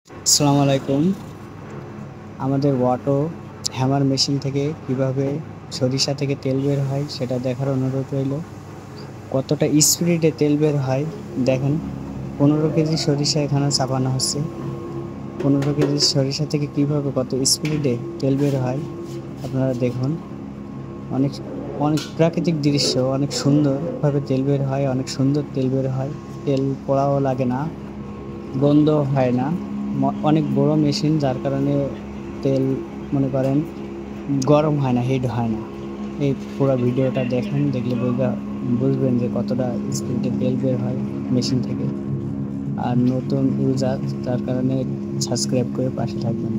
আসসালামু আলাইকুম। আমাদের ওয়াটো হ্যামার মেশিন থেকে কিভাবে সরিষা থেকে তেল বের হয় সেটা দেখার অনুরোধ রইল। কতটা স্পিডে তেল বের হয় দেখেন। 15 কেজি সরিষা এখানে চাপানো হচ্ছে। 15 কেজি সরিষা থেকে কিভাবে কত স্পিডে তেল বের হয় আপনারা দেখুন। অনেক অনেক প্রাকৃতিক দৃশ্য, অনেক সুন্দরভাবে তেল বের হয়, অনেক সুন্দর তেল বের হয়। তেল পোড়াও লাগে না, গন্ধও হয় না। অনেক বড় মেশিন, যার কারণে তেল মনে করেন গরম হয় না, হিট হয় না। এই পুরো ভিডিওটা দেখেন, দেখলে বুঝবেন যে কতটা স্পিডে তেল বের হয় মেশিন থেকে। আর নতুন ইউজার, যার কারণে সাবস্ক্রাইব করে পাশে থাকবেন।